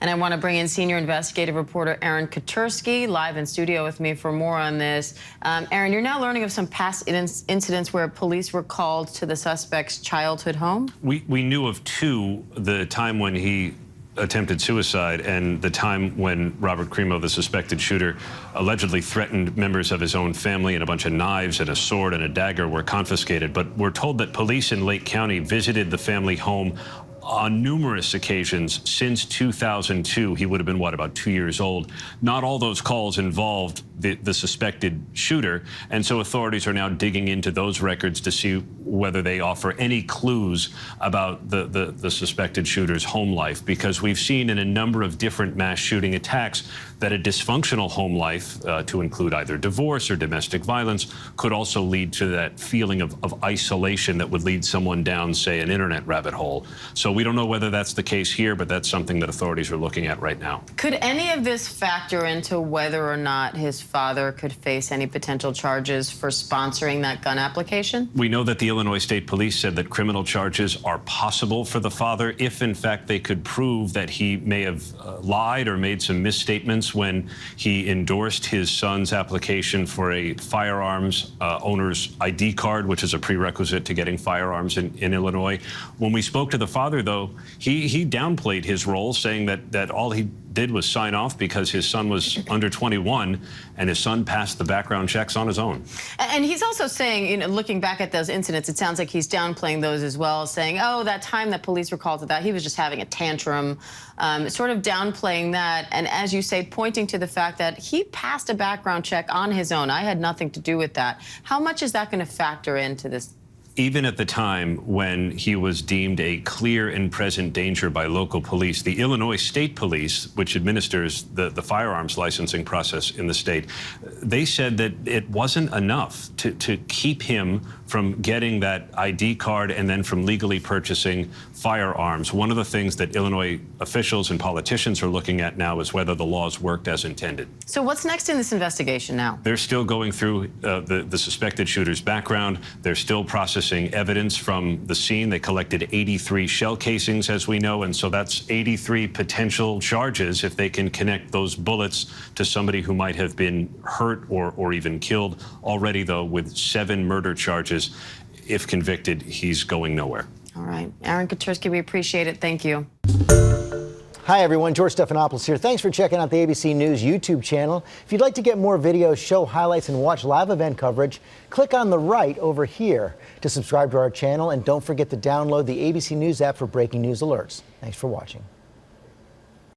And I want to bring in senior investigative reporter Aaron Katursky live in studio with me for more on this. Aaron, you're now learning of some past incidents where police were called to the suspect's childhood home? We knew of two, the time when he attempted suicide and the time when Robert Crimo, the suspected shooter, allegedly threatened members of his own family, and a bunch of knives and a sword and a dagger were confiscated. But we're told that police in Lake County visited the family home on numerous occasions since 2002. He would have been, what, about 2 years old. Not all those calls involved the suspected shooter, and so authorities are now digging into those records to see whether they offer any clues about the suspected shooter's home life, because we've seen in a number of different mass shooting attacks that a dysfunctional home life, to include either divorce or domestic violence, could also lead to that feeling of isolation that would lead someone down, say, an internet rabbit hole. So we don't know whether that's the case here, but that's something that authorities are looking at right now. Could any of this factor into whether or not his father could face any potential charges for sponsoring that gun application? We know that the Illinois State Police said that criminal charges are possible for the father if, in fact, they could prove that he may have lied or made some misstatements when he endorsed his son's application for a firearms owner's ID card, which is a prerequisite to getting firearms in Illinois. When we spoke to the father, though, he downplayed his role, saying that all he did was sign off because his son was under 21 and his son passed the background checks on his own. And he's also saying, you know, looking back at those incidents, it sounds like he's downplaying those as well, saying, oh, that time that police were called to that, he was just having a tantrum, sort of downplaying that. And as you say, pointing to the fact that he passed a background check on his own. I had nothing to do with that. How much is that going to factor into this? Even at the time when he was deemed a clear and present danger by local police, the Illinois State Police, which administers the firearms licensing process in the state, they said that it wasn't enough to keep him from getting that ID card and then from legally purchasing firearms. One of the things that Illinois officials and politicians are looking at now is whether the laws worked as intended. So what's next in this investigation now? They're still going through the suspected shooter's background. They're still processing evidence from the scene. They collected 83 shell casings, as we know, and so that's 83 potential charges if they can connect those bullets to somebody who might have been hurt or even killed. Already, though, with 7 murder charges, if convicted, he's going nowhere. All right. Aaron Katursky, we appreciate it. Thank you. Hi, everyone. George Stephanopoulos here. Thanks for checking out the ABC News YouTube channel. If you'd like to get more videos, show highlights, and watch live event coverage, click on the right over here to subscribe to our channel. And don't forget to download the ABC News app for breaking news alerts. Thanks for watching.